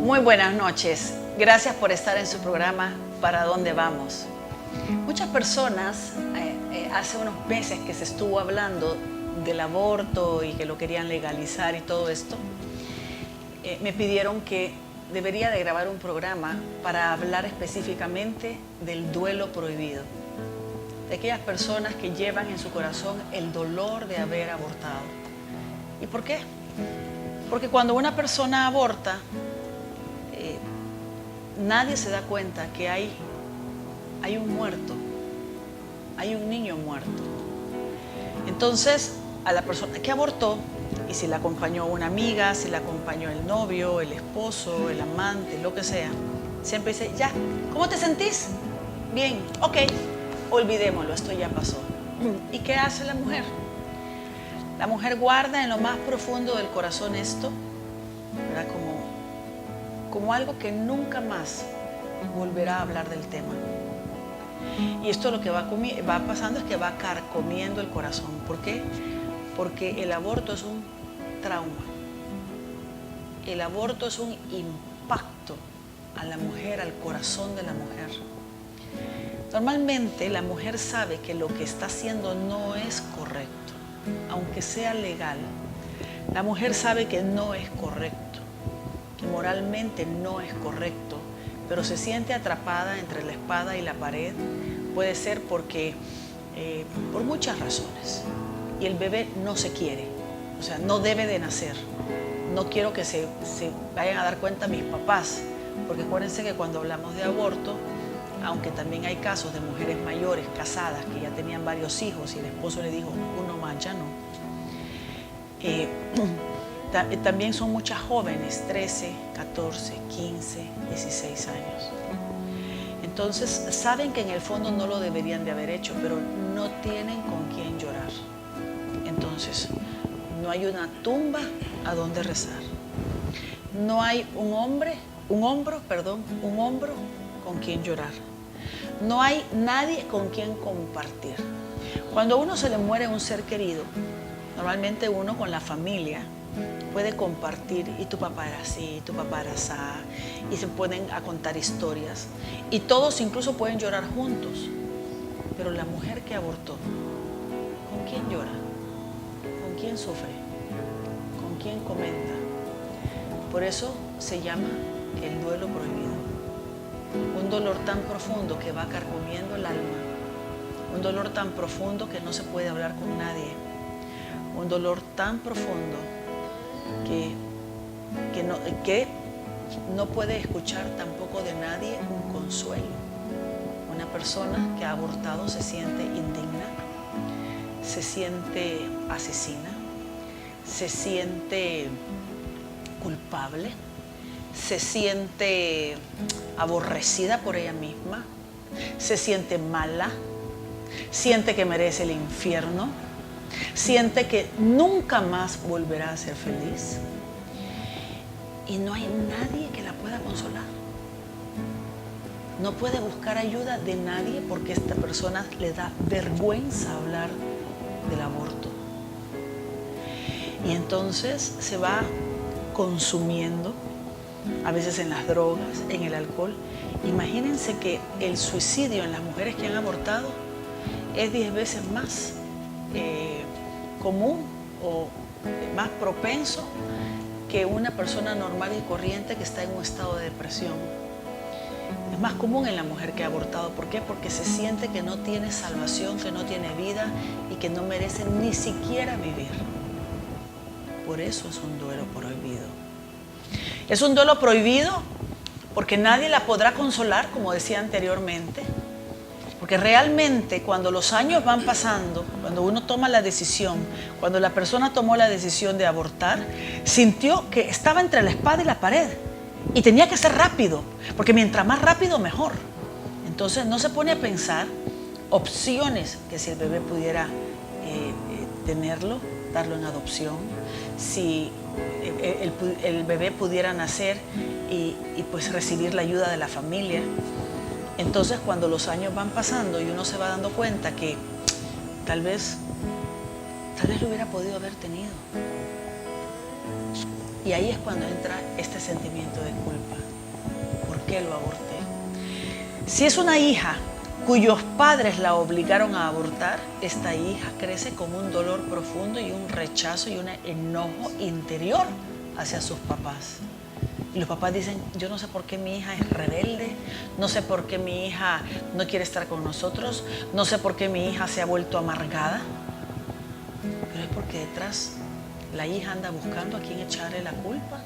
Muy buenas noches. Gracias por estar en su programa ¿Para dónde vamos? Muchas personas, hace unos meses que se estuvo hablando del aborto y que lo querían legalizar y todo esto, me pidieron que debería de grabar un programa para hablar específicamente del duelo prohibido, de aquellas personas que llevan en su corazón el dolor de haber abortado. ¿Y por qué? Porque cuando una persona aborta, nadie se da cuenta que hay un muerto, hay un niño muerto. Entonces, a la persona que abortó, y si la acompañó una amiga, si la acompañó el novio, el esposo, el amante, lo que sea, siempre dice, ya, ¿cómo te sentís? Bien, ok, olvidémoslo, esto ya pasó. ¿Y qué hace la mujer? La mujer guarda en lo más profundo del corazón esto, ¿verdad? Como algo que nunca más volverá a hablar del tema. Y esto lo que va pasando es que va carcomiendo el corazón. ¿Por qué? Porque el aborto es un trauma. El aborto es un impacto a la mujer, al corazón de la mujer. Normalmente la mujer sabe que lo que está haciendo no es correcto, aunque sea legal. La mujer sabe que no es correcto, que moralmente no es correcto, pero se siente atrapada entre la espada y la pared. Puede ser porque, por muchas razones, y el bebé no se quiere, o sea, no debe de nacer. No quiero que se vayan a dar cuenta mis papás, porque acuérdense que cuando hablamos de aborto, aunque también hay casos de mujeres mayores, casadas, que ya tenían varios hijos y el esposo le dijo, uno más, ya no. También son muchas jóvenes, 13, 14, 15, 16 años. Entonces, saben que en el fondo no lo deberían de haber hecho, pero no tienen con quién llorar. Entonces, no hay una tumba a donde rezar. No hay un hombro con quien llorar. No hay nadie con quien compartir. Cuando a uno se le muere un ser querido, normalmente uno con la familia puede compartir, y tu papá era así, tu papá era así, y se pueden a contar historias, y todos incluso pueden llorar juntos. Pero la mujer que abortó, ¿con quién llora? ¿Con quién sufre? ¿Con quién comenta? Por eso se llama el duelo prohibido. Un dolor tan profundo que va carcomiendo el alma, un dolor tan profundo que no se puede hablar con nadie, un dolor tan profundo que no puede escuchar tampoco de nadie un consuelo. Una persona que ha abortado se siente indigna, se siente asesina, se siente culpable, se siente aborrecida por ella misma, se siente mala, siente que merece el infierno, siente que nunca más volverá a ser feliz y no hay nadie que la pueda consolar. No puede buscar ayuda de nadie porque a esta persona le da vergüenza hablar del aborto. Y entonces se va consumiendo, a veces en las drogas, en el alcohol. Imagínense que el suicidio en las mujeres que han abortado es 10 veces más común o más propenso que una persona normal y corriente que está en un estado de depresión. Es más común en la mujer que ha abortado. ¿Por qué? Porque se siente que no tiene salvación, que no tiene vida y que no merece ni siquiera vivir. Por eso es un duelo prohibido. Es un duelo prohibido porque nadie la podrá consolar, como decía anteriormente. Porque realmente cuando los años van pasando, cuando uno toma la decisión, cuando la persona tomó la decisión de abortar, sintió que estaba entre la espada y la pared y tenía que ser rápido, porque mientras más rápido mejor. Entonces no se pone a pensar opciones, que si el bebé pudiera tenerlo, darlo en adopción, si el bebé pudiera nacer y pues recibir la ayuda de la familia. Entonces, cuando los años van pasando y uno se va dando cuenta que tal vez lo hubiera podido haber tenido. Y ahí es cuando entra este sentimiento de culpa. qué lo aborté? Si es una hija cuyos padres la obligaron a abortar, esta hija crece con un dolor profundo y un rechazo y un enojo interior hacia sus papás. Y los papás dicen, yo no sé por qué mi hija es rebelde, no sé por qué mi hija no quiere estar con nosotros, no sé por qué mi hija se ha vuelto amargada. Pero es porque detrás la hija anda buscando a quién echarle la culpa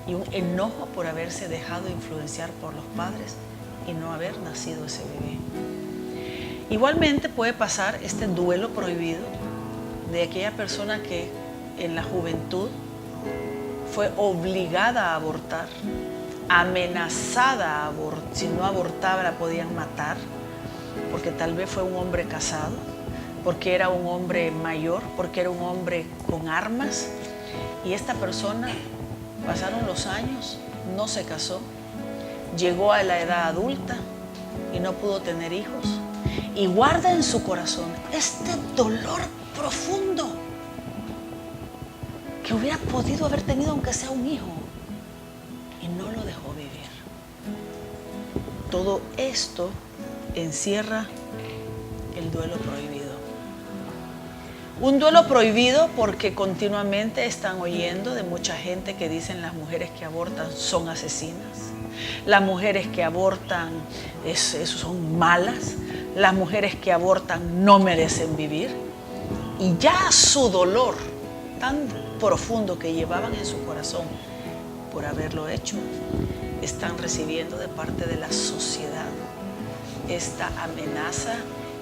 y un enojo por haberse dejado influenciar por los padres y no haber nacido ese bebé. Igualmente puede pasar este duelo prohibido de aquella persona que en la juventud fue obligada a abortar, amenazada a abortar. Si no abortaba la podían matar, porque tal vez fue un hombre casado, porque era un hombre mayor, porque era un hombre con armas. Y esta persona, pasaron los años, no se casó, llegó a la edad adulta y no pudo tener hijos. Y guarda en su corazón este dolor profundo que hubiera podido haber tenido aunque sea un hijo y no lo dejó vivir. Todo esto encierra el duelo prohibido. Un duelo prohibido porque continuamente están oyendo de mucha gente que dicen las mujeres que abortan son asesinas, las mujeres que abortan son malas, las mujeres que abortan no merecen vivir. Y ya su dolor tan profundo que llevaban en su corazón por haberlo hecho, están recibiendo de parte de la sociedad esta amenaza,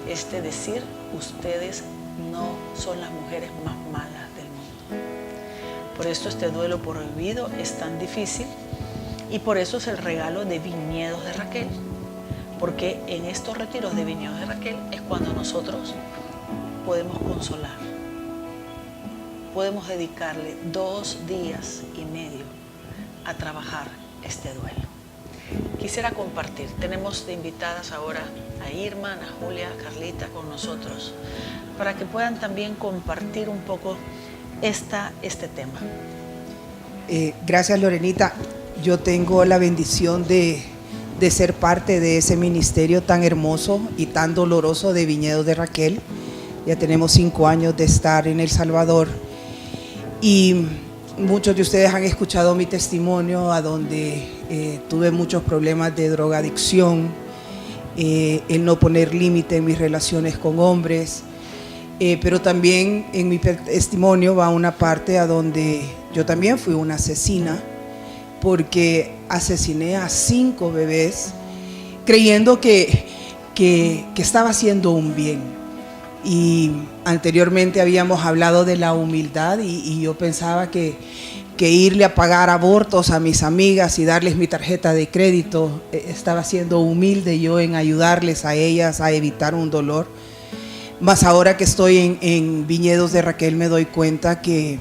este decir, ustedes no son las mujeres más malas del mundo. Por esto este duelo prohibido es tan difícil y por eso es el regalo de Viñedos de Raquel, porque en estos retiros de Viñedos de Raquel es cuando nosotros podemos consolar. Podemos dedicarle 2 días y medio a trabajar este duelo. Quisiera compartir, tenemos de invitadas ahora a Irma, a Julia, a Carlita con nosotros, para que puedan también compartir un poco este tema. Gracias, Lorenita. Yo tengo la bendición de ser parte de ese ministerio tan hermoso y tan doloroso de Viñedos de Raquel. Ya tenemos 5 años de estar en El Salvador. Y muchos de ustedes han escuchado mi testimonio, a donde tuve muchos problemas de drogadicción, el no poner límite en mis relaciones con hombres, pero también en mi testimonio va una parte a donde yo también fui una asesina, porque asesiné a 5 bebés creyendo que estaba haciendo un bien. Y anteriormente habíamos hablado de la humildad y yo pensaba que irle a pagar abortos a mis amigas y darles mi tarjeta de crédito, estaba siendo humilde yo en ayudarles a ellas a evitar un dolor. Mas ahora que estoy en Viñedos de Raquel me doy cuenta que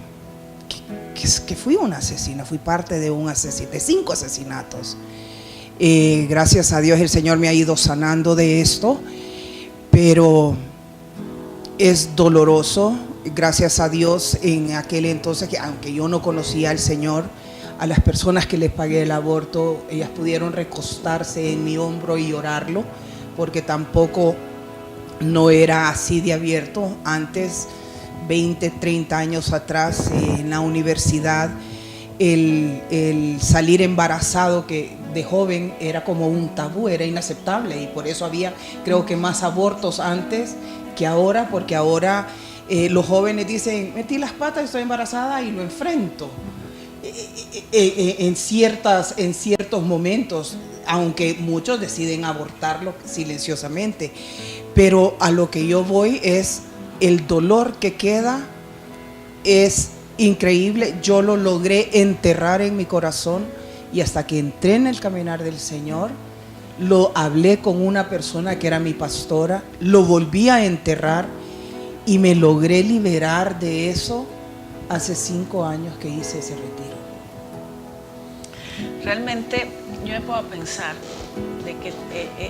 fui una asesina, fui parte de de 5 asesinatos. Gracias a Dios el Señor me ha ido sanando de esto, pero es doloroso. Gracias a Dios en aquel entonces, que aunque yo no conocía al Señor, a las personas que les pagué el aborto, ellas pudieron recostarse en mi hombro y llorarlo, porque tampoco no era así de abierto. Antes, 20, 30 años atrás, en la universidad, el salir embarazado que de joven era como un tabú, era inaceptable, y por eso había, creo que, más abortos antes que ahora, porque ahora los jóvenes dicen, metí las patas, estoy embarazada y lo enfrento. En ciertos momentos, aunque muchos deciden abortarlo silenciosamente, pero a lo que yo voy es el dolor que queda es increíble. Yo lo logré enterrar en mi corazón, y hasta que entré en el caminar del Señor, lo hablé con una persona que era mi pastora, lo volví a enterrar y me logré liberar de eso hace 5 años que hice ese retiro. Realmente yo me puedo pensar de que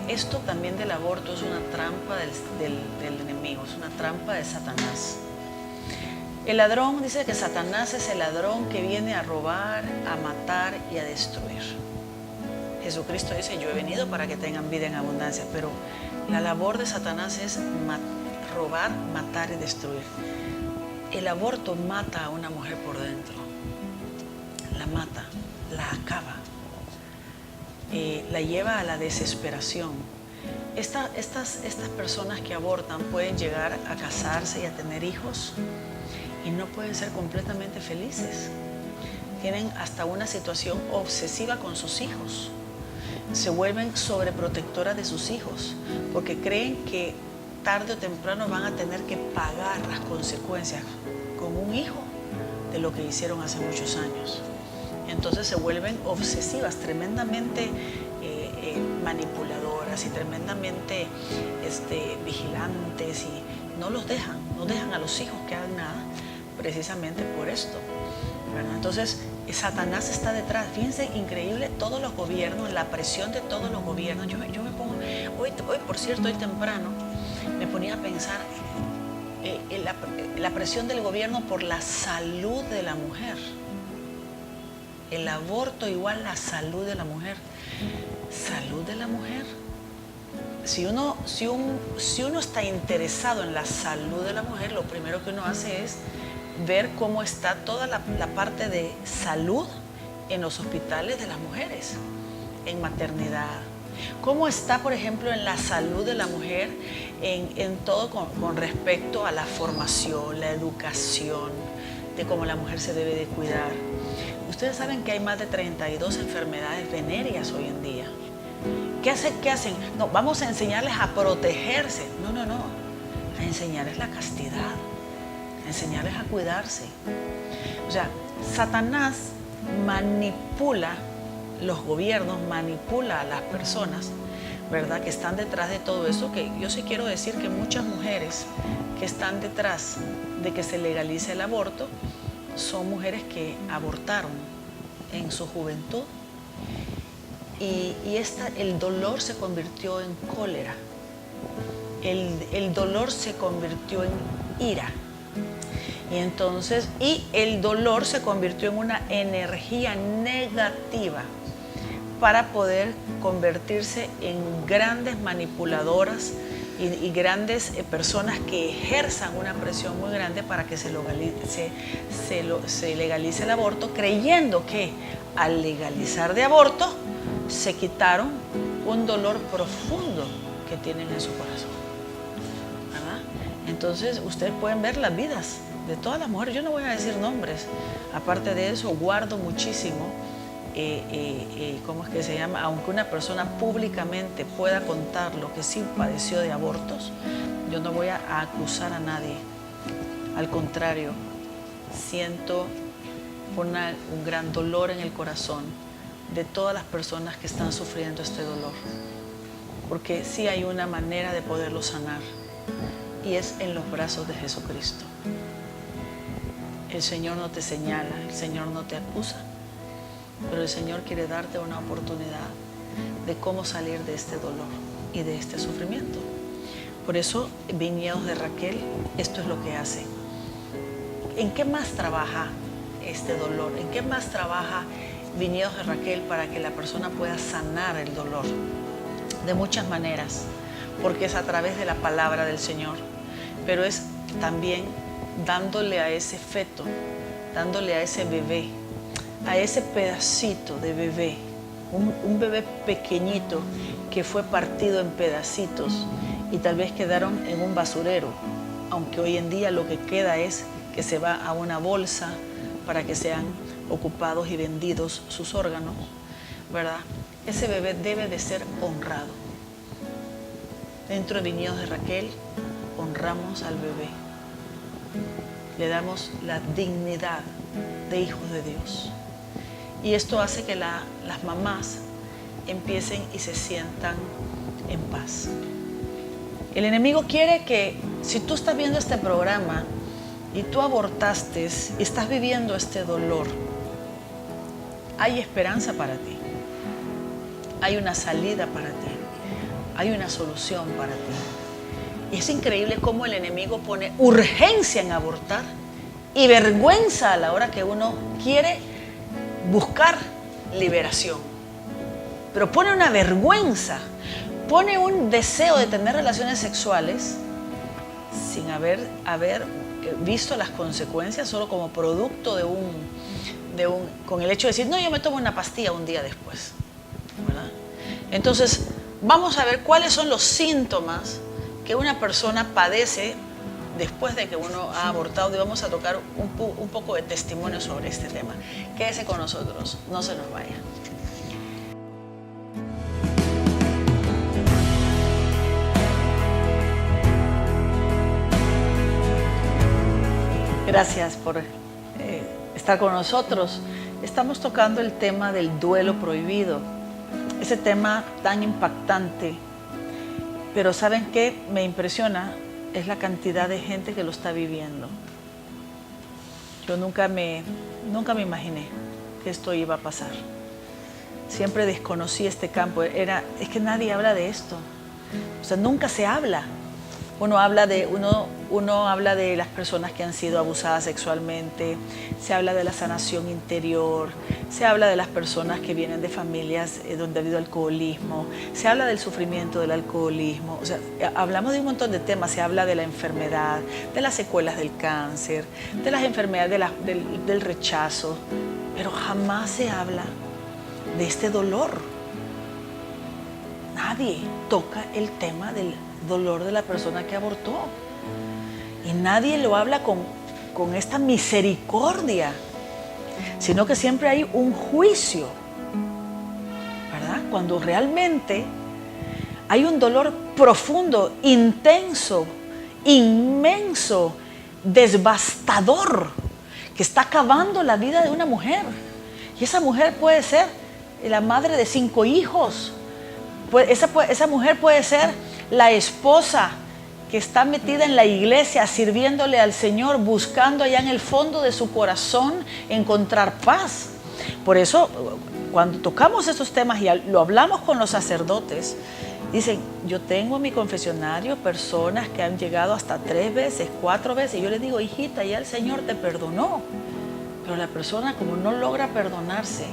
esto también del aborto es una trampa del enemigo, es una trampa de Satanás. El ladrón dice que Satanás es el ladrón que viene a robar, a matar y a destruir. Jesucristo dice, yo he venido para que tengan vida en abundancia, pero la labor de Satanás es robar, matar y destruir. El aborto mata a una mujer por dentro, la mata, la acaba, la lleva a la desesperación. Estas personas que abortan pueden llegar a casarse y a tener hijos y no pueden ser completamente felices. Tienen hasta una situación obsesiva con sus hijos. Se vuelven sobreprotectoras de sus hijos porque creen que tarde o temprano van a tener que pagar las consecuencias con un hijo de lo que hicieron hace muchos años. Entonces se vuelven obsesivas, tremendamente manipuladoras y tremendamente vigilantes, y no dejan a los hijos que hagan nada, precisamente por esto, ¿verdad? Entonces Satanás está detrás. Fíjense, increíble, todos los gobiernos, la presión de todos los gobiernos. Yo me pongo, hoy por cierto, hoy temprano me ponía a pensar la presión del gobierno por la salud de la mujer. El aborto igual la salud de la mujer. Salud de la mujer. Si uno está interesado en la salud de la mujer, lo primero que uno hace es ver cómo está toda la parte de salud en los hospitales de las mujeres, en maternidad. Cómo está, por ejemplo, en la salud de la mujer, en todo con respecto a la formación, la educación, de cómo la mujer se debe de cuidar. Ustedes saben que hay más de 32 enfermedades venéreas hoy en día. ¿Qué hacen? No, vamos a enseñarles a protegerse. No. A enseñarles la castidad, a enseñarles a cuidarse. O sea, Satanás manipula los gobiernos, manipula a las personas, ¿verdad?, que están detrás de todo eso. Que yo sí quiero decir que muchas mujeres que están detrás de que se legalice el aborto son mujeres que abortaron en su juventud y el dolor se convirtió en cólera, el dolor se convirtió en ira, y el dolor se convirtió en una energía negativa para poder convertirse en grandes manipuladoras y grandes personas que ejerzan una presión muy grande para que se legalice el aborto, creyendo que al legalizar de aborto se quitaron un dolor profundo que tienen en su corazón, ¿verdad? Entonces ustedes pueden ver las vidas de todas las mujeres. Yo no voy a decir nombres. Aparte de eso, guardo muchísimo. ¿Cómo es que se llama? Aunque una persona públicamente pueda contar lo que sí padeció de abortos, yo no voy a acusar a nadie. Al contrario, siento un gran dolor en el corazón de todas las personas que están sufriendo este dolor, porque sí hay una manera de poderlo sanar, y es en los brazos de Jesucristo. El Señor no te señala, el Señor no te acusa, pero el Señor quiere darte una oportunidad de cómo salir de este dolor y de este sufrimiento. Por eso, Viñedos de Raquel, esto es lo que hace. ¿En qué más trabaja este dolor? ¿En qué más trabaja Viñedos de Raquel para que la persona pueda sanar el dolor? De muchas maneras, porque es a través de la palabra del Señor, pero es también dándole a ese feto, dándole a ese bebé, a ese pedacito de bebé, un bebé pequeñito que fue partido en pedacitos y tal vez quedaron en un basurero, aunque hoy en día lo que queda es que se va a una bolsa para que sean ocupados y vendidos sus órganos, ¿verdad? Ese bebé debe de ser honrado. Dentro de Viñedos de Raquel honramos al bebé, le damos la dignidad de hijos de Dios. Y esto hace que las mamás empiecen y se sientan en paz. El enemigo quiere que, si tú estás viendo este programa y tú abortaste y estás viviendo este dolor, hay esperanza para ti, hay una salida para ti, hay una solución para ti. Y es increíble cómo el enemigo pone urgencia en abortar y vergüenza a la hora que uno quiere buscar liberación. pero pone una vergüenza, pone un deseo de tener relaciones sexuales sin haber visto las consecuencias, solo como producto con el hecho de decir, no, yo me tomo una pastilla un día después, ¿verdad? Entonces, vamos a ver cuáles son los síntomas que una persona padece después de que uno ha abortado, y vamos a tocar un poco de testimonio sobre este tema. Quédese con nosotros, no se nos vaya. Gracias por estar con nosotros. Estamos tocando el tema del duelo prohibido, ese tema tan impactante, pero ¿saben qué me impresiona? Es la cantidad de gente que lo está viviendo. Yo nunca me imaginé que esto iba a pasar. Siempre desconocí este campo. Es que nadie habla de esto. O sea, nunca se habla. Uno habla de las personas que han sido abusadas sexualmente, se habla de la sanación interior, se habla de las personas que vienen de familias donde ha habido alcoholismo, se habla del sufrimiento del alcoholismo, o sea, hablamos de un montón de temas, se habla de la enfermedad, de las secuelas del cáncer, de las enfermedades del rechazo, pero jamás se habla de este dolor. Nadie toca el tema del dolor de la persona que abortó. Y nadie lo habla con esta misericordia, sino que siempre hay un juicio, ¿verdad? Cuando realmente hay un dolor profundo, intenso, inmenso, devastador, que está acabando la vida de una mujer. Y esa mujer puede ser la madre de 5 hijos. Esa mujer puede ser la esposa que está metida en la iglesia, sirviéndole al Señor, buscando allá en el fondo de su corazón encontrar paz. Por eso, cuando tocamos estos temas y lo hablamos con los sacerdotes, dicen, yo tengo en mi confesionario personas que han llegado hasta 3 veces, 4 veces, y yo les digo, hijita, ya el Señor te perdonó. Pero la persona, como no logra perdonarse,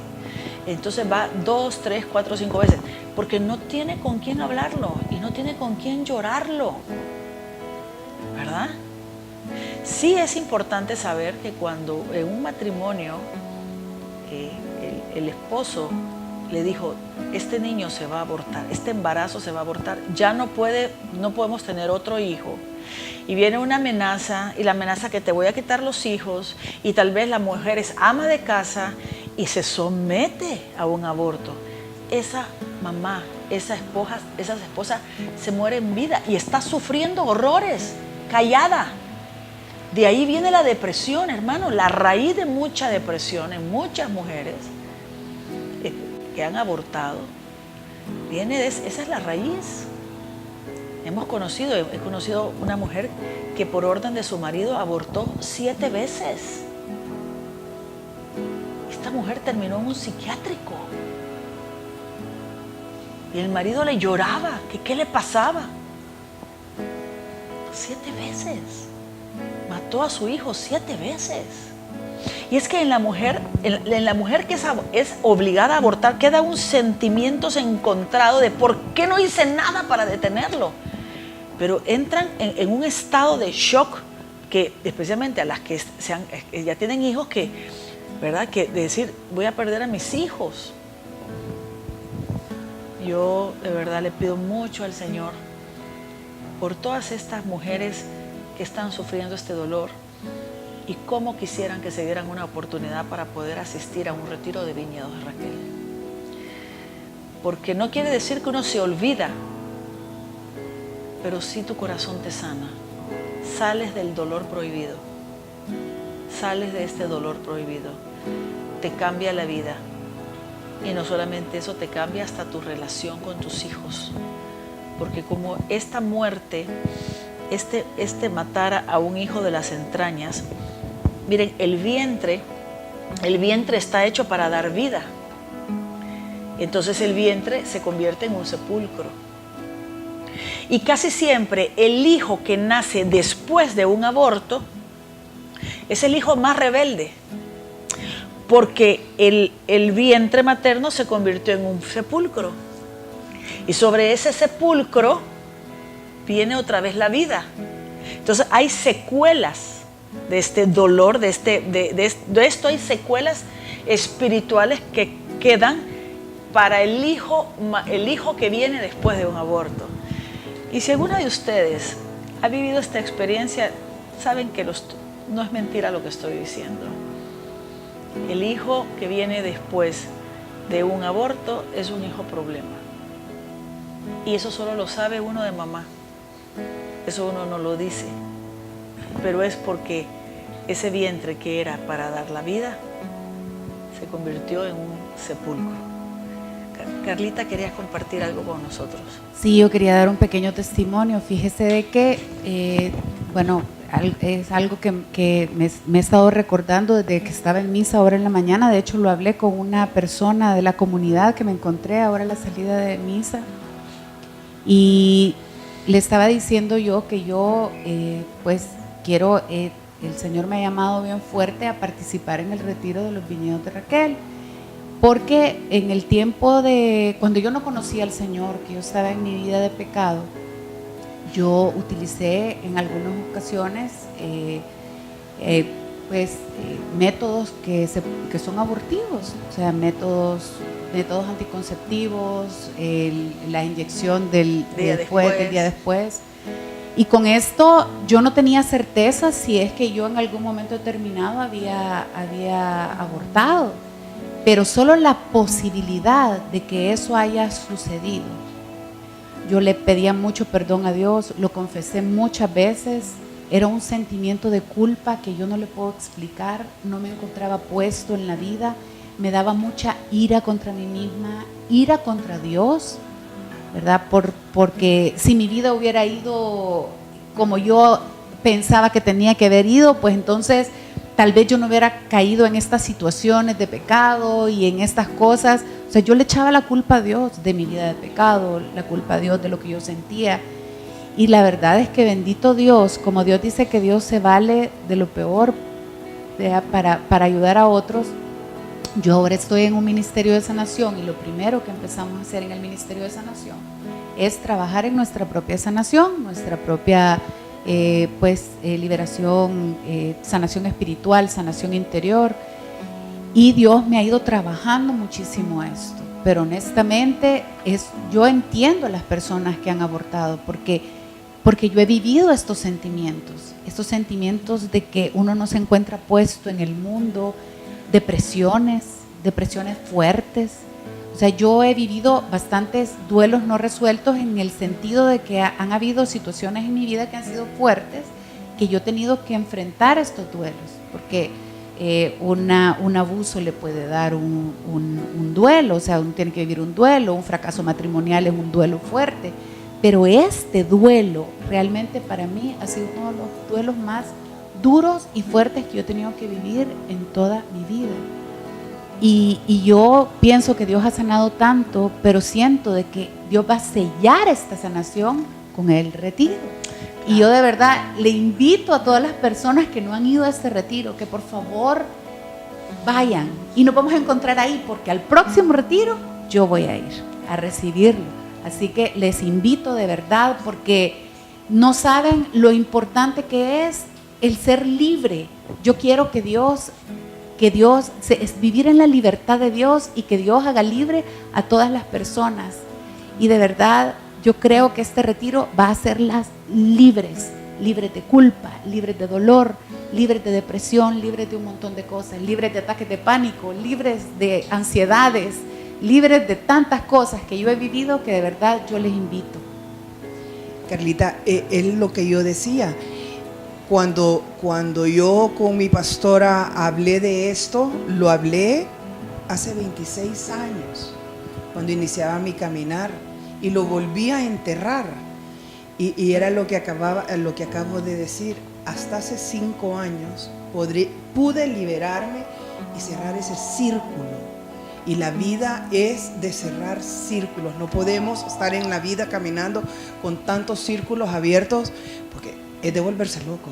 entonces va 2, 3, 4, 5 veces, porque no tiene con quién hablarlo y no tiene con quién llorarlo, ¿verdad? Sí es importante saber que cuando en un matrimonio el esposo le dijo, este niño se va a abortar, este embarazo se va a abortar, ya no podemos tener otro hijo, y viene una amenaza, y la amenaza que te voy a quitar los hijos, y tal vez la mujer es ama de casa y se somete a un aborto, esa mamá, esa esposa se muere en vida y está sufriendo horrores, callada. De ahí viene la depresión, hermano. La raíz de mucha depresión en muchas mujeres que han abortado, esa es la raíz. He conocido una mujer que por orden de su marido abortó 7 veces. Esta mujer terminó en un psiquiátrico. Y el marido le lloraba, que qué le pasaba. 7 veces. Mató a su hijo 7 veces. Y es que en la mujer que es obligada a abortar queda un sentimiento encontrado de por qué no hice nada para detenerlo. Pero entran en un estado de shock, que especialmente a las que ya tienen hijos, ¿verdad? Que de decir, voy a perder a mis hijos. Yo de verdad le pido mucho al Señor por todas estas mujeres que están sufriendo este dolor, y cómo quisieran que se dieran una oportunidad para poder asistir a un retiro de Viñedos de Raquel. Porque no quiere decir que uno se olvida, pero sí tu corazón te sana. Sales del dolor prohibido, sales de este dolor prohibido, te cambia la vida. Y no solamente eso, te cambia hasta tu relación con tus hijos. Porque como esta muerte, matar a un hijo de las entrañas, miren, el vientre está hecho para dar vida. Entonces el vientre se convierte en un sepulcro. Y casi siempre el hijo que nace después de un aborto es el hijo más rebelde. porque el vientre materno se convirtió en un sepulcro. Y sobre ese sepulcro viene otra vez la vida. Entonces hay secuelas de este dolor, de esto hay secuelas espirituales que quedan para el hijo que viene después de un aborto. Y si alguna de ustedes ha vivido esta experiencia, saben que no es mentira lo que estoy diciendo. El hijo que viene después de un aborto es un hijo problema. Y eso solo lo sabe uno de mamá. Eso uno no lo dice. Pero es porque ese vientre que era para dar la vida se convirtió en un sepulcro. Carlita, ¿querías compartir algo con nosotros? Sí, yo quería dar un pequeño testimonio. Fíjese de que, es algo que me he estado recordando desde que estaba en misa ahora en la mañana. De hecho, lo hablé con una persona de la comunidad que me encontré ahora a la salida de misa. Y le estaba diciendo yo que yo, quiero, el Señor me ha llamado bien fuerte a participar en el retiro de los viñedos de Raquel. Porque en el tiempo cuando yo no conocía al Señor, que yo estaba en mi vida de pecado, yo utilicé en algunas ocasiones métodos que son abortivos, o sea, métodos anticonceptivos, la inyección del día después. Y con esto yo no tenía certeza si es que yo en algún momento determinado había abortado, pero solo la posibilidad de que eso haya sucedido. Yo le pedía mucho perdón a Dios, lo confesé muchas veces, era un sentimiento de culpa que yo no le puedo explicar, no me encontraba puesto en la vida, me daba mucha ira contra mí misma, ira contra Dios, ¿verdad? Porque si mi vida hubiera ido como yo pensaba que tenía que haber ido, pues entonces tal vez yo no hubiera caído en estas situaciones de pecado y en estas cosas. O sea, yo le echaba la culpa a Dios de mi vida de pecado, la culpa a Dios de lo que yo sentía. Y la verdad es que bendito Dios, como Dios dice que Dios se vale de lo peor para ayudar a otros. Yo ahora estoy en un ministerio de sanación y lo primero que empezamos a hacer en el ministerio de sanación es trabajar en nuestra propia sanación, nuestra propia liberación, sanación espiritual, sanación interior. Y Dios me ha ido trabajando muchísimo esto. Pero honestamente yo entiendo a las personas que han abortado porque yo he vivido estos sentimientos de que uno no se encuentra puesto en el mundo, depresiones fuertes. O sea, yo he vivido bastantes duelos no resueltos en el sentido de que han habido situaciones en mi vida que han sido fuertes, que yo he tenido que enfrentar estos duelos, porque un abuso le puede dar un duelo, o sea, uno tiene que vivir un duelo, un fracaso matrimonial es un duelo fuerte, pero este duelo realmente para mí ha sido uno de los duelos más duros y fuertes que yo he tenido que vivir en toda mi vida. Y yo pienso que Dios ha sanado tanto, pero siento de que Dios va a sellar esta sanación con el retiro. Y yo de verdad le invito a todas las personas que no han ido a este retiro, que por favor vayan. Y nos vamos a encontrar ahí, porque al próximo retiro yo voy a ir a recibirlo. Así que les invito de verdad, porque no saben lo importante que es el ser libre. Yo quiero que es vivir en la libertad de Dios y que Dios haga libre a todas las personas. Y de verdad, yo creo que este retiro va a hacerlas libres de culpa, libres de dolor, libres de depresión, libres de un montón de cosas, libres de ataques de pánico, libres de ansiedades, libres de tantas cosas que yo he vivido, que de verdad yo les invito. Carlita, es lo que yo decía. Cuando yo con mi pastora hablé de esto, lo hablé hace 26 años, cuando iniciaba mi caminar, y lo volví a enterrar. Y era lo que acabo de decir. Hasta hace 5 años pude liberarme y cerrar ese círculo. Y la vida es de cerrar círculos. No podemos estar en la vida caminando con tantos círculos abiertos, porque es de volverse loco.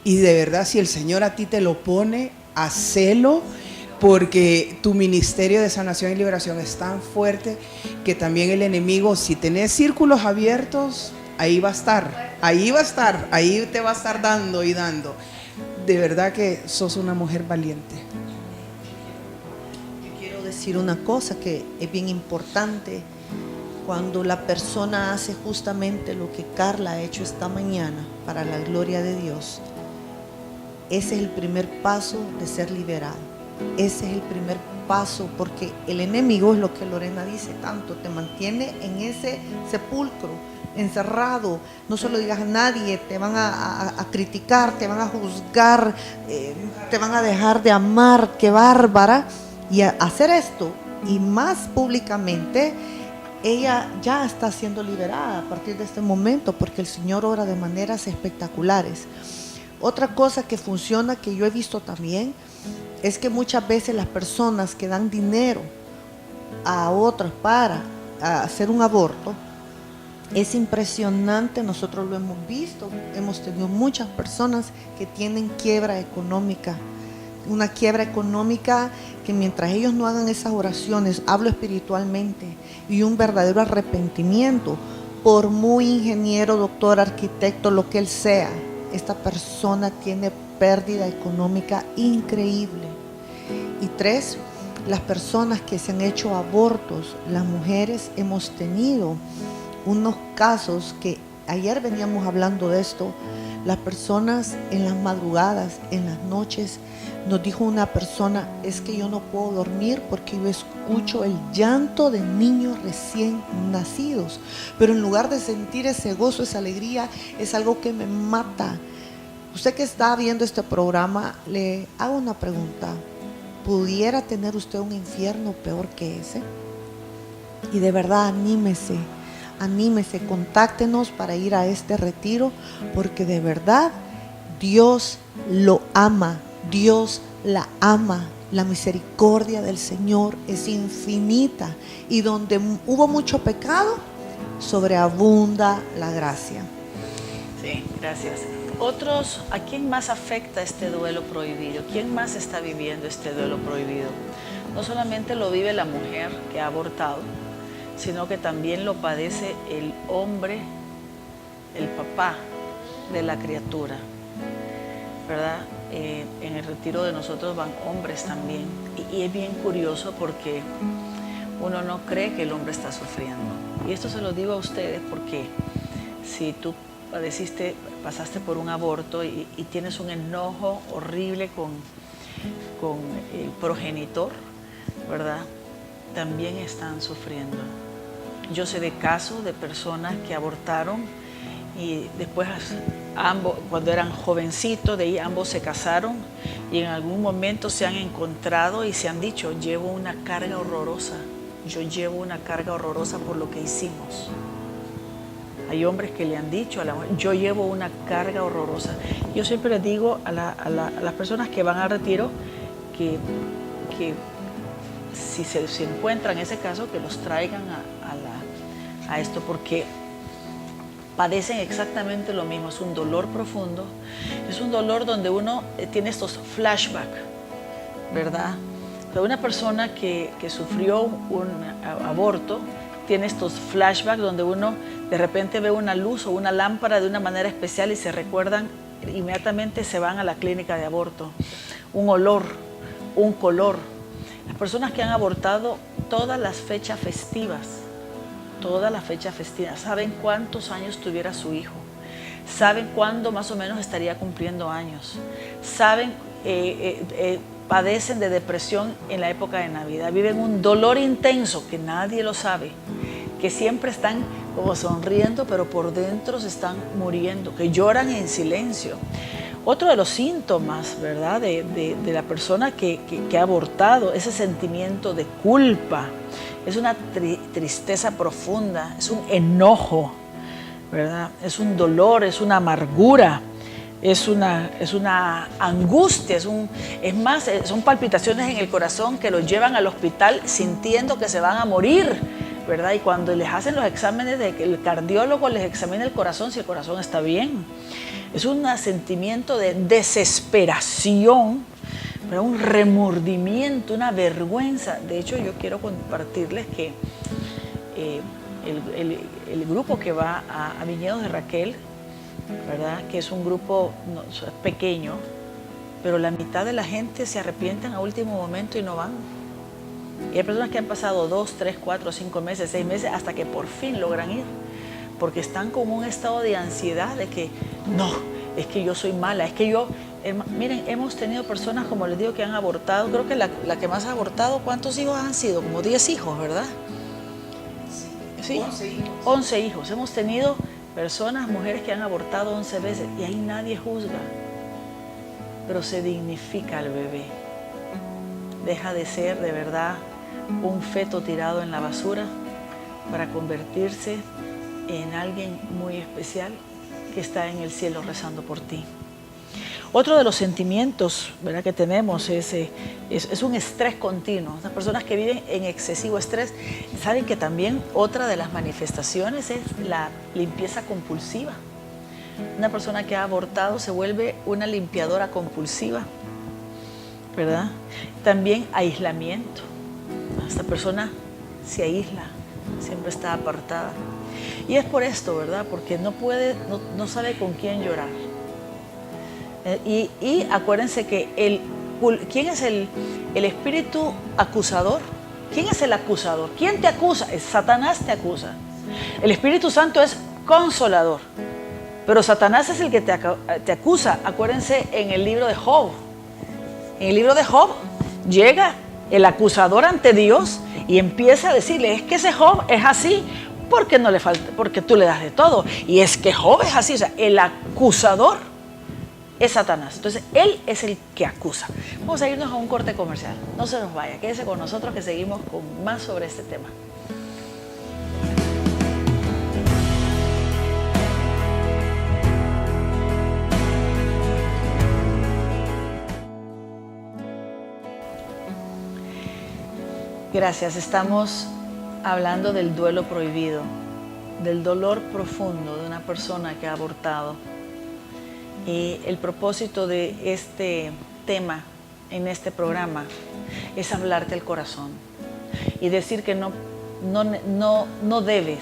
Y de verdad, si el Señor a ti te lo pone, hacelo, porque tu ministerio de sanación y liberación es tan fuerte que también el enemigo, si tenés círculos abiertos, ahí va a estar, ahí te va a estar dando y dando. De verdad que sos una mujer valiente. Yo quiero decir una cosa que es bien importante. Cuando la persona hace justamente lo que Carla ha hecho esta mañana para la gloria de Dios, ese es el primer paso de ser liberado. Ese es el primer paso, porque el enemigo, es lo que Lorena dice tanto, te mantiene en ese sepulcro, encerrado. No se lo digas a nadie, te van a criticar, te van a juzgar, te van a dejar de amar, qué bárbara. Y a hacer esto, y más públicamente, ella ya está siendo liberada a partir de este momento, porque el Señor obra de maneras espectaculares. Otra cosa que funciona, que yo he visto también, es que muchas veces las personas que dan dinero a otras para hacer un aborto, es impresionante, nosotros lo hemos visto, hemos tenido muchas personas que tienen quiebra económica, una quiebra económica que mientras ellos no hagan esas oraciones, hablo espiritualmente, y un verdadero arrepentimiento, por muy ingeniero, doctor, arquitecto, lo que él sea, esta persona tiene pérdida económica increíble. Y 3, las personas que se han hecho abortos, las mujeres hemos tenido unos casos que ayer veníamos hablando de esto, las personas en las madrugadas, en las noches, nos dijo una persona, es que yo no puedo dormir porque yo escucho el llanto de niños recién nacidos, pero en lugar de sentir ese gozo, esa alegría, es algo que me mata. Usted que está viendo este programa, le hago una pregunta, ¿pudiera tener usted un infierno peor que ese? Y de verdad, anímese, contáctenos para ir a este retiro, porque de verdad Dios lo ama, Dios la ama, la misericordia del Señor es infinita, y donde hubo mucho pecado, sobreabunda la gracia. Sí, gracias. Otros, ¿a quién más afecta este duelo prohibido? ¿Quién más está viviendo este duelo prohibido? No solamente lo vive la mujer que ha abortado, sino que también lo padece el hombre, el papá de la criatura, ¿verdad? En el retiro de nosotros van hombres también, y es bien curioso porque uno no cree que el hombre está sufriendo. Y esto se lo digo a ustedes porque si tú pasaste por un aborto y tienes un enojo horrible con el progenitor, ¿verdad? También están sufriendo. Yo sé de casos de personas que abortaron y después ambos, cuando eran jovencitos, de ahí ambos se casaron y en algún momento se han encontrado y se han dicho, llevo una carga horrorosa, yo llevo una carga horrorosa por lo que hicimos. Hay hombres que le han dicho a la mujer, yo llevo una carga horrorosa. Yo siempre les digo a las personas que van al retiro que si se encuentran ese caso, que los traigan a esto, porque padecen exactamente lo mismo. Es un dolor profundo, es un dolor donde uno tiene estos flashbacks, ¿verdad? Pero una persona que sufrió un aborto tiene estos flashbacks donde uno de repente ve una luz o una lámpara de una manera especial y se recuerdan, inmediatamente se van a la clínica de aborto. Un olor, un color. Las personas que han abortado, todas las fechas festivas, saben cuántos años tuviera su hijo, saben cuándo más o menos estaría cumpliendo años, saben, padecen de depresión en la época de Navidad, viven un dolor intenso que nadie lo sabe, que siempre están como sonriendo, pero por dentro se están muriendo, que lloran en silencio. Otro de los síntomas, ¿verdad?, de la persona que ha abortado, ese sentimiento de culpa, es una tristeza profunda, es un enojo, ¿verdad?, es un dolor, es una amargura, es una angustia, es más, son palpitaciones en el corazón que los llevan al hospital sintiendo que se van a morir, ¿verdad? Y cuando les hacen los exámenes, de que el cardiólogo les examina el corazón, si el corazón está bien. Es un sentimiento de desesperación, pero un remordimiento, una vergüenza. De hecho, yo quiero compartirles que el grupo que va a Viñedos de Raquel, ¿verdad? Que es un grupo pequeño, pero la mitad de la gente se arrepienten a último momento y no van. Y hay personas que han pasado 2, 3, 4, 5 meses, 6 meses, hasta que por fin logran ir, porque están con un estado de ansiedad de que, no, es que yo soy mala, es que yo... miren, hemos tenido personas, como les digo, que han abortado. Creo que la que más ha abortado, ¿cuántos hijos han sido? Como 10 hijos, ¿verdad? Sí, 11 hijos. 11 hijos. Hemos tenido personas, mujeres que han abortado 11 veces y ahí nadie juzga, pero se dignifica al bebé. Deja de ser de verdad un feto tirado en la basura para convertirse en alguien muy especial que está en el cielo rezando por ti. Otro de los sentimientos, ¿verdad?, que tenemos es un estrés continuo. Las personas que viven en excesivo estrés saben que también otra de las manifestaciones es la limpieza compulsiva. Una persona que ha abortado se vuelve una limpiadora compulsiva, ¿verdad? También aislamiento. Esta persona se aísla, siempre está apartada. Y es por esto, ¿verdad? Porque no sabe con quién llorar. Y acuérdense que ¿quién es el espíritu acusador? ¿Quién es el acusador? ¿Quién te acusa? Satanás te acusa. El Espíritu Santo es consolador, pero Satanás es el que te acusa. Acuérdense en el libro de Job. En el libro de Job llega el acusador ante Dios y empieza a decirle, es que ese Job es así porque no le falta, porque tú le das de todo. Y es que Job es así, o sea, el acusador es Satanás. Entonces, él es el que acusa. Vamos a irnos a un corte comercial. No se nos vaya, quédese con nosotros que seguimos con más sobre este tema. Gracias. Estamos hablando del duelo prohibido, del dolor profundo de una persona que ha abortado. Y el propósito de este tema en este programa es hablarte el corazón y decir que no debes.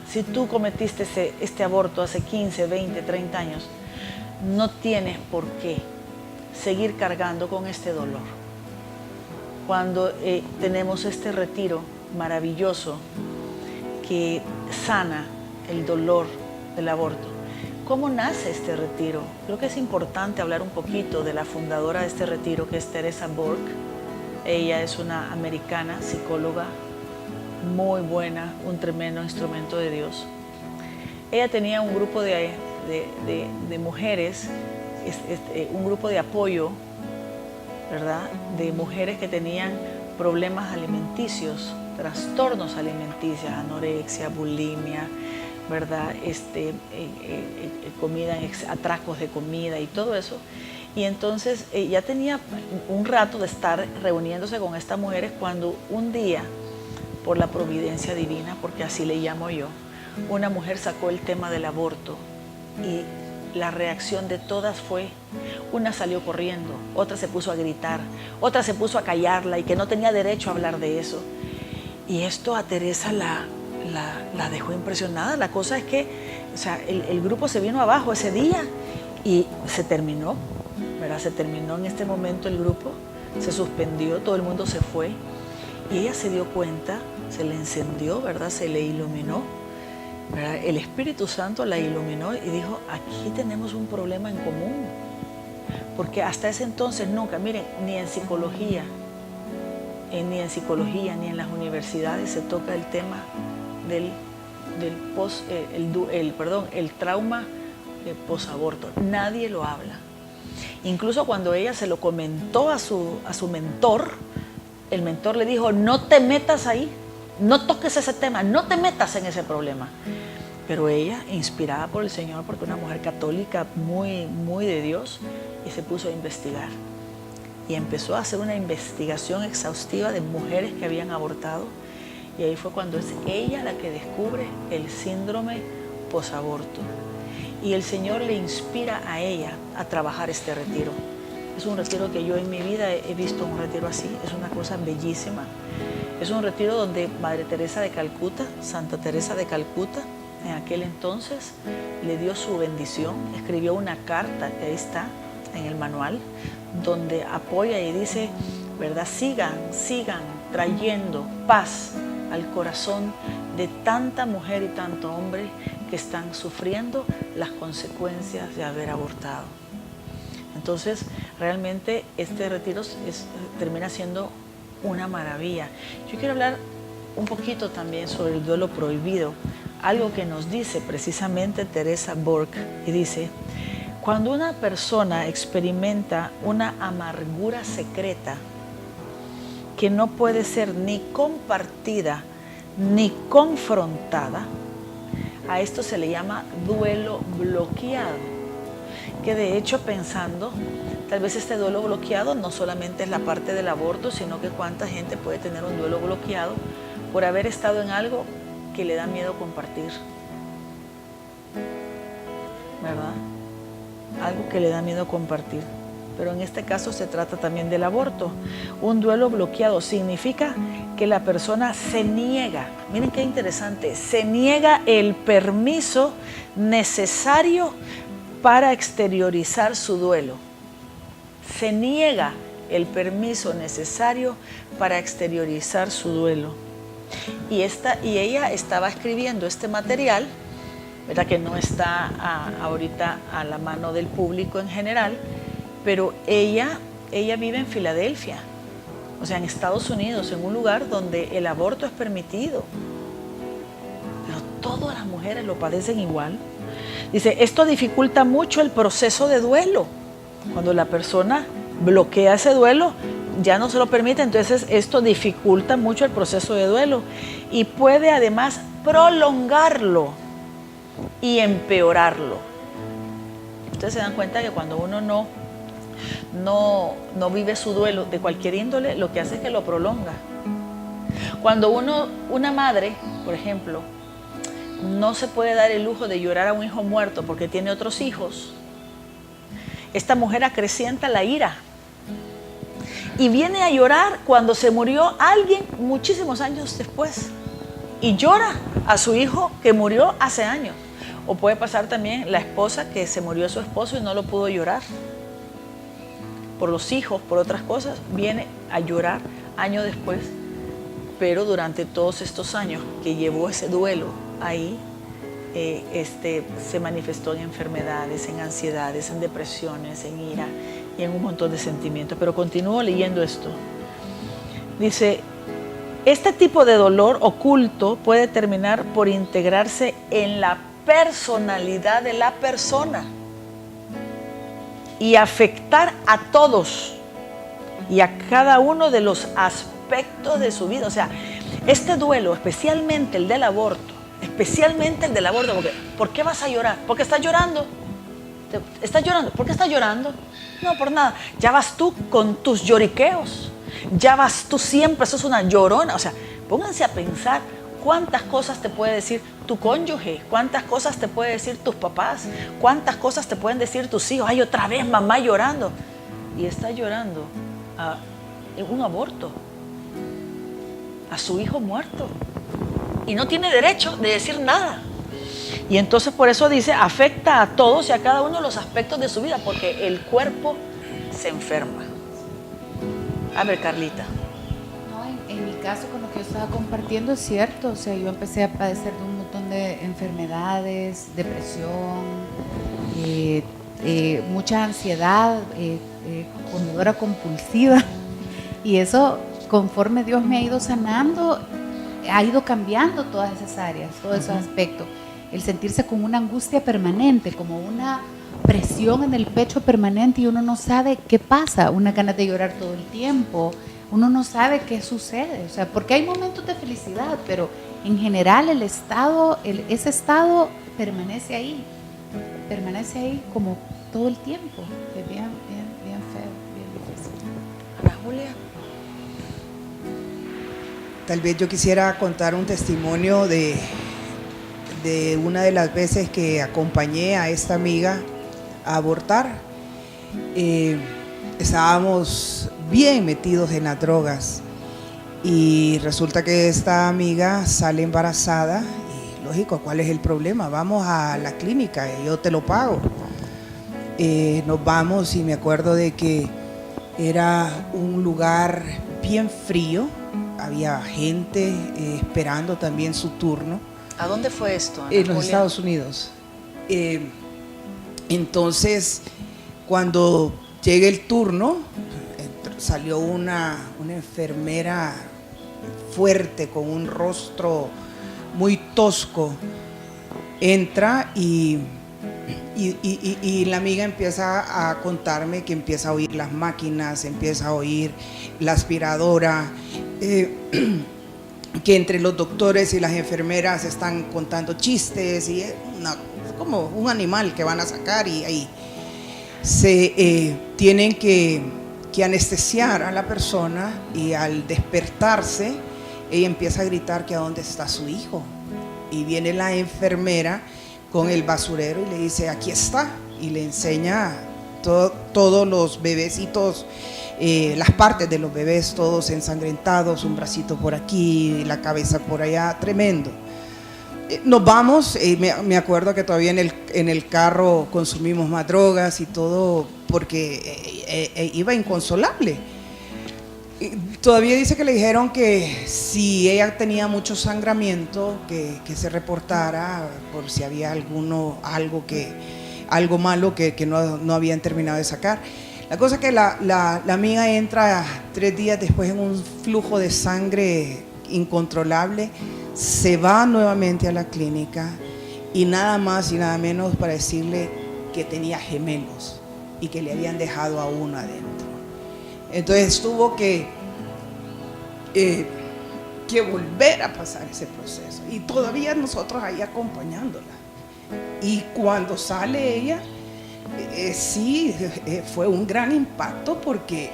Si tú cometiste este aborto hace 15, 20, 30 años, no tienes por qué seguir cargando con este dolor. Cuando tenemos este retiro maravilloso que sana el dolor del aborto. ¿Cómo nace este retiro? Creo que es importante hablar un poquito de la fundadora de este retiro, que es Teresa Burke. Ella es una americana, psicóloga, muy buena, un tremendo instrumento de Dios. Ella tenía un grupo de mujeres, un grupo de apoyo, ¿verdad?, de mujeres que tenían problemas alimenticios, trastornos alimenticios, anorexia, bulimia, ¿verdad?, atracos de comida y todo eso. Y entonces ya tenía un rato de estar reuniéndose con estas mujeres cuando un día, por la providencia divina, porque así le llamo yo, una mujer sacó el tema del aborto y la reacción de todas fue, una salió corriendo, otra se puso a gritar, otra se puso a callarla y que no tenía derecho a hablar de eso. Y esto a Teresa la dejó impresionada. La cosa es que, o sea, el grupo se vino abajo ese día y se terminó, ¿verdad? Se terminó en este momento el grupo, se suspendió, todo el mundo se fue y ella se dio cuenta, se le encendió, ¿verdad? Se le iluminó, ¿verdad? El Espíritu Santo la iluminó y dijo, aquí tenemos un problema en común, porque hasta ese entonces nunca, miren, ni en psicología, ni en las universidades se toca el tema el trauma posaborto. Nadie lo habla. Incluso cuando ella se lo comentó a su mentor, el mentor le dijo, no te metas ahí, no toques ese tema, no te metas en ese problema. Pero ella, inspirada por el Señor, porque una mujer católica muy, muy de Dios, y se puso a investigar. Y empezó a hacer una investigación exhaustiva de mujeres que habían abortado. Y ahí fue cuando es ella la que descubre el síndrome posaborto. Y el Señor le inspira a ella a trabajar este retiro. Es un retiro que yo en mi vida he visto un retiro así, es una cosa bellísima. Es un retiro donde Madre Teresa de Calcuta, Santa Teresa de Calcuta, en aquel entonces le dio su bendición, escribió una carta, que ahí está en el manual, donde apoya y dice, ¿verdad? Sigan trayendo paz al corazón de tanta mujer y tanto hombre que están sufriendo las consecuencias de haber abortado. Entonces, realmente este retiro termina siendo una maravilla. Yo quiero hablar un poquito también sobre el duelo prohibido, algo que nos dice precisamente Teresa Burke, y dice, cuando una persona experimenta una amargura secreta que no puede ser ni compartida ni confrontada, a esto se le llama duelo bloqueado, que de hecho pensando, tal vez este duelo bloqueado no solamente es la parte del aborto, sino que cuánta gente puede tener un duelo bloqueado por haber estado en algo que le da miedo compartir, ¿verdad? Algo que le da miedo compartir. Pero en este caso se trata también del aborto. Un duelo bloqueado significa que la persona se niega, miren qué interesante, se niega el permiso necesario para exteriorizar su duelo. Se niega el permiso necesario para exteriorizar su duelo. Y ella estaba escribiendo este material, ¿verdad? Que no está ahorita a la mano del público en general, pero ella vive en Filadelfia, o sea, en Estados Unidos, en un lugar donde el aborto es permitido, pero todas las mujeres lo padecen igual. Dice, esto dificulta mucho el proceso de duelo. Cuando la persona bloquea ese duelo, ya no se lo permite, entonces esto dificulta mucho el proceso de duelo y puede además prolongarlo y empeorarlo. Ustedes se dan cuenta que cuando uno no vive su duelo de cualquier índole, lo que hace es que lo prolonga. Cuando una madre, por ejemplo, no se puede dar el lujo de llorar a un hijo muerto porque tiene otros hijos, esta mujer acrecienta la ira y viene a llorar cuando se murió alguien muchísimos años después y llora a su hijo que murió hace años. O puede pasar también la esposa que se murió su esposo y no lo pudo llorar por los hijos, por otras cosas, viene a llorar años después, pero durante todos estos años que llevó ese duelo ahí, se manifestó en enfermedades, en ansiedades, en depresiones, en ira y en un montón de sentimientos. Pero continúo leyendo esto. Dice, este tipo de dolor oculto puede terminar por integrarse en la personalidad de la persona y afectar a todos y a cada uno de los aspectos de su vida. O sea, este duelo, especialmente el del aborto, porque ¿por qué vas a llorar? Porque estás llorando. ¿Estás llorando? ¿Por qué estás llorando? No, por nada. Ya vas tú con tus lloriqueos. Ya vas tú siempre, sos una llorona. O sea, pónganse a pensar cuántas cosas te puede decir tu cónyuge, cuántas cosas te puede decir tus papás, cuántas cosas te pueden decir tus hijos. Ay, otra vez mamá llorando. Y está llorando a un aborto, a su hijo muerto. Y no tiene derecho de decir nada. Y entonces por eso dice, afecta a todos y a cada uno de los aspectos de su vida, porque el cuerpo se enferma. A ver, Carlita. No, en mi caso, con lo que yo estaba compartiendo es cierto. O sea, yo empecé a padecer de un montón de enfermedades, depresión, mucha ansiedad, comedora compulsiva. Y eso, conforme Dios me ha ido sanando, ha ido cambiando todas esas áreas, todos esos aspectos. El sentirse con una angustia permanente, como una presión en el pecho permanente y uno no sabe qué pasa, una ganas de llorar todo el tiempo, uno no sabe qué sucede, o sea, porque hay momentos de felicidad, pero en general ese estado permanece ahí como todo el tiempo. Es bien feo, bien difícil. Ana Julia. Tal vez yo quisiera contar un testimonio de una de las veces que acompañé a esta amiga a abortar. estábamos bien metidos en las drogas y resulta que esta amiga sale embarazada y lógico, ¿cuál es el problema? Vamos a la clínica y yo te lo pago. Nos vamos y me acuerdo de que era un lugar bien frío, había gente esperando también su turno. ¿A dónde fue esto, Ana En los Julia? Estados Unidos. Entonces, cuando llega el turno, salió una enfermera fuerte con un rostro muy tosco. Entra y la amiga empieza a contarme que empieza a oír las máquinas, empieza a oír la aspiradora, que entre los doctores y las enfermeras están contando chistes y es como un animal que van a sacar y ahí se tienen que anestesiar a la persona y al despertarse ella empieza a gritar que a dónde está su hijo y viene la enfermera con el basurero y le dice aquí está y le enseña todos los bebecitos, las partes de los bebés todos ensangrentados, un bracito por aquí, la cabeza por allá, tremendo. Nos vamos, me acuerdo que todavía en el carro consumimos más drogas y todo porque iba inconsolable. Todavía dice que le dijeron que si ella tenía mucho sangramiento, que se reportara por si había algo malo que no habían terminado de sacar. La cosa es que la amiga entra 3 días después en un flujo de sangre incontrolable, se va nuevamente a la clínica y nada más y nada menos para decirle que tenía gemelos y que le habían dejado a uno adentro. Entonces tuvo que volver a pasar ese proceso y todavía nosotros ahí acompañándola. Y cuando sale ella, sí, fue un gran impacto porque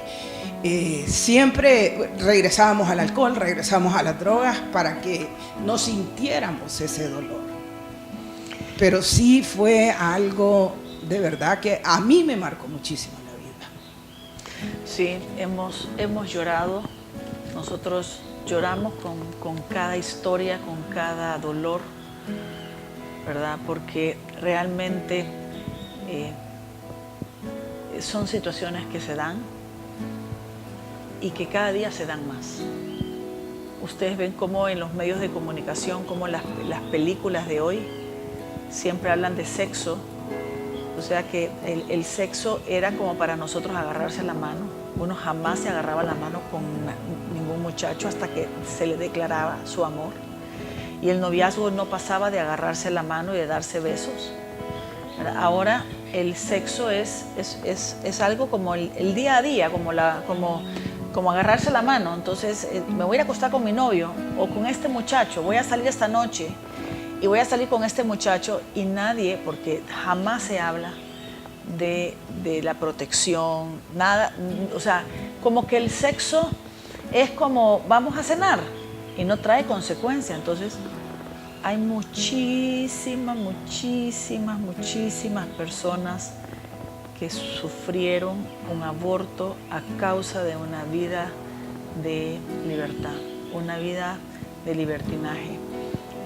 siempre regresábamos al alcohol, regresábamos a las drogas para que no sintiéramos ese dolor. Pero sí fue algo de verdad que a mí me marcó muchísimo la vida. Sí, hemos llorado, nosotros lloramos con cada historia, con cada dolor, ¿verdad? Porque realmente son situaciones que se dan y que cada día se dan más. Ustedes ven cómo en los medios de comunicación, cómo las películas de hoy siempre hablan de sexo. O sea que el sexo era como para nosotros agarrarse la mano. Uno jamás se agarraba la mano con ningún muchacho hasta que se le declaraba su amor. Y el noviazgo no pasaba de agarrarse la mano y de darse besos. Ahora el sexo es algo como el día a día, como agarrarse la mano. Entonces me voy a ir a acostar con mi novio o con este muchacho, voy a salir esta noche y voy a salir con este muchacho y nadie, porque jamás se habla de la protección, nada, o sea, como que el sexo es como vamos a cenar y no trae consecuencias. Entonces hay muchísimas personas que sufrieron un aborto a causa de una vida de libertad, una vida de libertinaje.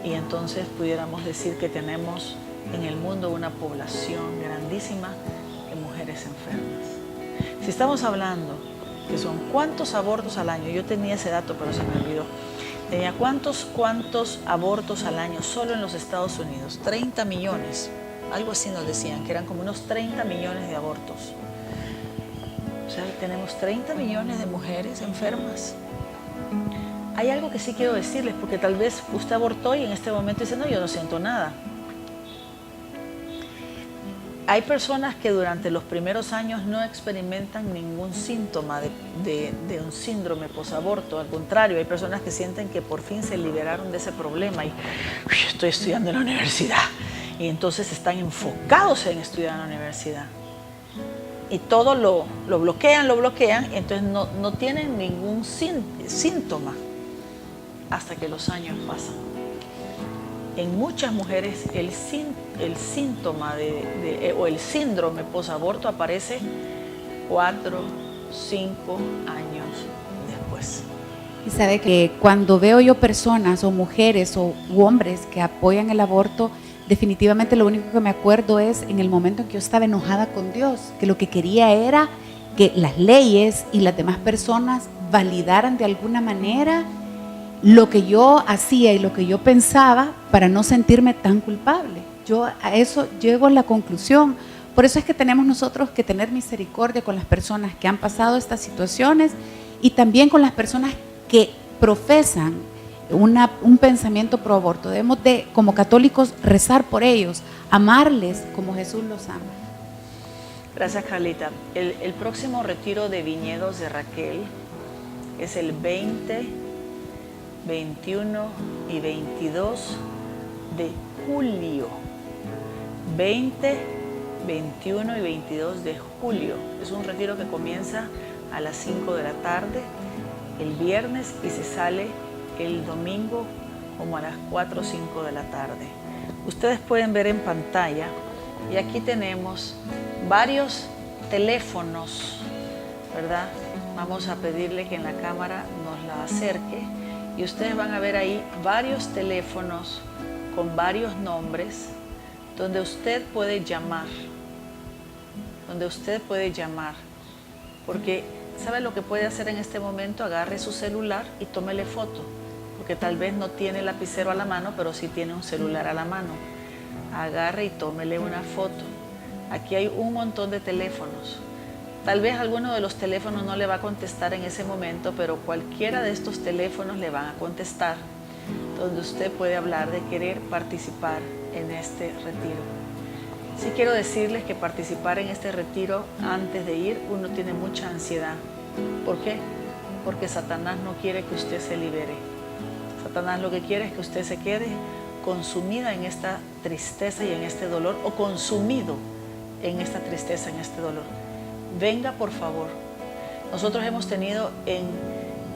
Y entonces pudiéramos decir que tenemos en el mundo una población grandísima de mujeres enfermas. Si estamos hablando que son cuántos abortos al año, yo tenía ese dato pero se me olvidó, tenía cuántos abortos al año solo en los Estados Unidos, 30 millones, algo así nos decían, que eran como unos 30 millones de abortos. O sea, tenemos 30 millones de mujeres enfermas. Hay algo que sí quiero decirles, porque tal vez usted abortó y en este momento dice, no, yo no siento nada. Hay personas que durante los primeros años no experimentan ningún síntoma de un síndrome posaborto. Al contrario, hay personas que sienten que por fin se liberaron de ese problema y estoy estudiando en la universidad. Y entonces están enfocados en estudiar en la universidad. Y todo lo bloquean, y entonces no tienen ningún síntoma hasta que los años pasan. En muchas mujeres el síntoma o el síndrome posaborto aparece 4, 5 años después. Y sabe que cuando veo yo personas o mujeres u hombres que apoyan el aborto, definitivamente lo único que me acuerdo es en el momento en que yo estaba enojada con Dios, que lo que quería era que las leyes y las demás personas validaran de alguna manera lo que yo hacía y lo que yo pensaba para no sentirme tan culpable. Yo a eso llego a la conclusión. Por eso es que tenemos nosotros que tener misericordia con las personas que han pasado estas situaciones y también con las personas que profesan un pensamiento pro aborto. Debemos de, como católicos, rezar por ellos, amarles como Jesús los ama. Gracias, Carlita. El próximo retiro de viñedos de Raquel es el 20, 21 y 22 de julio. 20, 21 y 22 de julio. Es un retiro que comienza a las 5 de la tarde el viernes y se sale el domingo como a las 4 o 5 de la tarde. Ustedes pueden ver en pantalla y aquí tenemos varios teléfonos, ¿verdad? Vamos a pedirle que en la cámara nos la acerque y ustedes van a ver ahí varios teléfonos con varios nombres donde usted puede llamar, porque ¿sabe lo que puede hacer en este momento? Agarre su celular y tómele foto, porque tal vez no tiene lapicero a la mano, pero sí tiene un celular a la mano. Agarre y tómele una foto. Aquí hay un montón de teléfonos. Tal vez alguno de los teléfonos no le va a contestar en ese momento, pero cualquiera de estos teléfonos le van a contestar, donde usted puede hablar de querer participar en este retiro. Sí quiero decirles que participar en este retiro antes de ir, uno tiene mucha ansiedad. ¿Por qué? Porque Satanás no quiere que usted se libere. Satanás lo que quiere es que usted se quede consumida en esta tristeza y en este dolor, o consumido en esta tristeza, en este dolor. Venga, por favor. Nosotros hemos tenido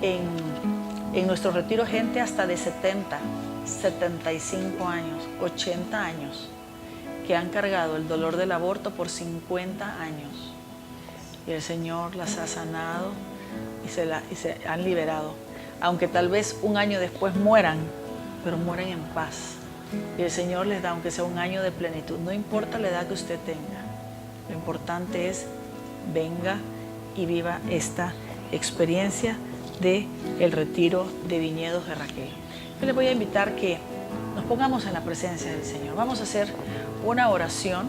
en nuestro retiro gente hasta de 70, 75 años, 80 años, que han cargado el dolor del aborto por 50 años. Y el Señor las ha sanado y se han liberado. Aunque tal vez un año después mueran, pero mueren en paz. Y el Señor les da, aunque sea un año de plenitud. No importa la edad que usted tenga. Lo importante es, venga y viva esta experiencia del retiro de viñedos de Raquel. Yo les voy a invitar que nos pongamos en la presencia del Señor. Vamos a hacer una oración,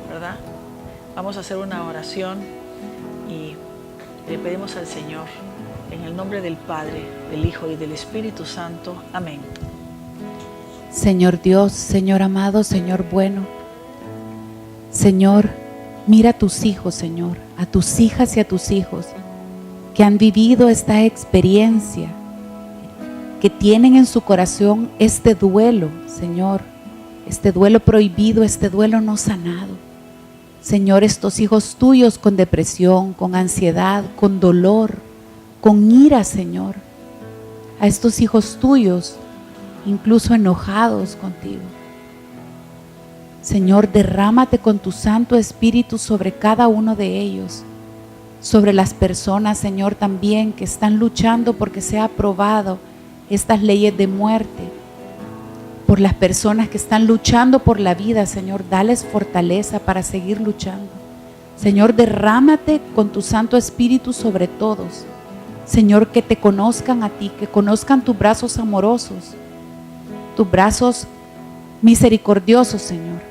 ¿verdad? Vamos a hacer una oración y le pedimos al Señor, en el nombre del Padre, del Hijo y del Espíritu Santo. Amén. Señor Dios, Señor amado, Señor bueno, Señor, mira a tus hijos, Señor, a tus hijas y a tus hijos que han vivido esta experiencia, que tienen en su corazón este duelo, Señor, este duelo prohibido, este duelo no sanado. Señor, estos hijos tuyos con depresión, con ansiedad, con dolor, con ira, Señor, a estos hijos tuyos, incluso enojados contigo. Señor, derrámate con tu Santo Espíritu sobre cada uno de ellos, sobre las personas, Señor, también que están luchando porque sea aprobado estas leyes de muerte, por las personas que están luchando por la vida, Señor, dales fortaleza para seguir luchando. Señor, derrámate con tu Santo Espíritu sobre todos. Señor, que te conozcan a ti, que conozcan tus brazos amorosos, tus brazos misericordiosos, Señor.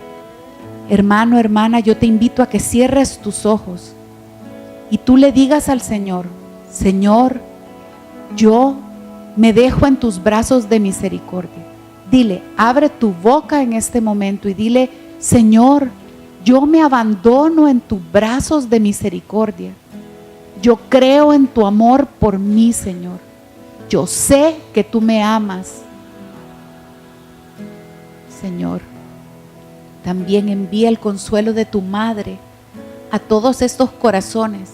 Hermano, hermana, yo te invito a que cierres tus ojos y tú le digas al Señor: Señor, yo me dejo en tus brazos de misericordia. Dile, abre tu boca en este momento y dile: Señor, yo me abandono en tus brazos de misericordia. Yo creo en tu amor por mí, Señor. Yo sé que tú me amas. Señor, también envía el consuelo de tu madre a todos estos corazones,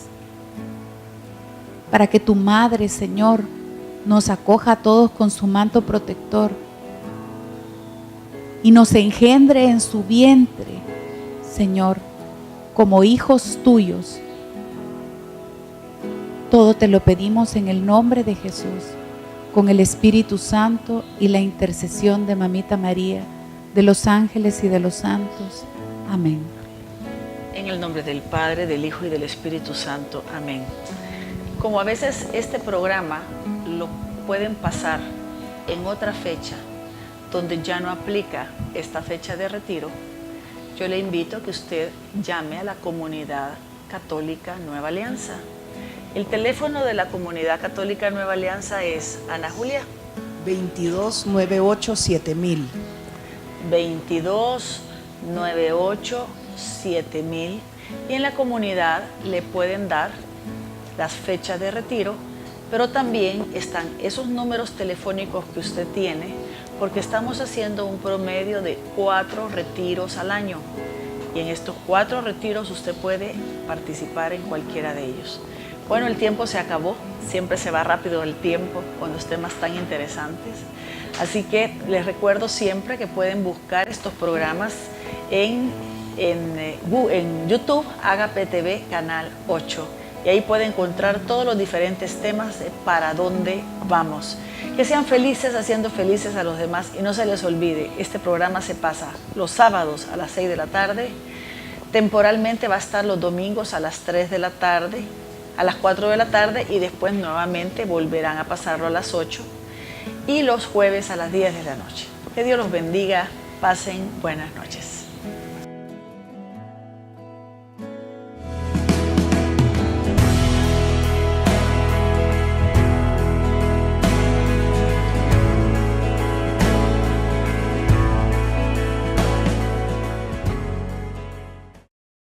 para que tu madre, Señor, nos acoja a todos con su manto protector y nos engendre en su vientre, Señor, como hijos tuyos, todo te lo pedimos en el nombre de Jesús, con el Espíritu Santo y la intercesión de Mamita María, de los ángeles y de los santos. Amén. En el nombre del Padre, del Hijo y del Espíritu Santo. Amén. Como a veces este programa lo pueden pasar en otra fecha, donde ya no aplica esta fecha de retiro, yo le invito a que usted llame a la Comunidad Católica Nueva Alianza. El teléfono de la Comunidad Católica Nueva Alianza es, Ana Julia, 2298-7000. 2298-7000, y en la comunidad le pueden dar las fechas de retiro, pero también están esos números telefónicos que usted tiene, porque estamos haciendo un promedio de 4 retiros al año, y en estos 4 retiros usted puede participar en cualquiera de ellos. Bueno, el tiempo se acabó, siempre se va rápido el tiempo con los temas tan interesantes. Así que les recuerdo siempre que pueden buscar estos programas en YouTube, Agape TV Canal 8. Y ahí pueden encontrar todos los diferentes temas de para dónde vamos. Que sean felices haciendo felices a los demás, y no se les olvide, este programa se pasa los sábados a las 6 de la tarde, temporalmente va a estar los domingos a las 3 de la tarde, a las 4 de la tarde, y después nuevamente volverán a pasarlo a las 8, y los jueves a las 10 de la noche. Que Dios los bendiga, pasen buenas noches.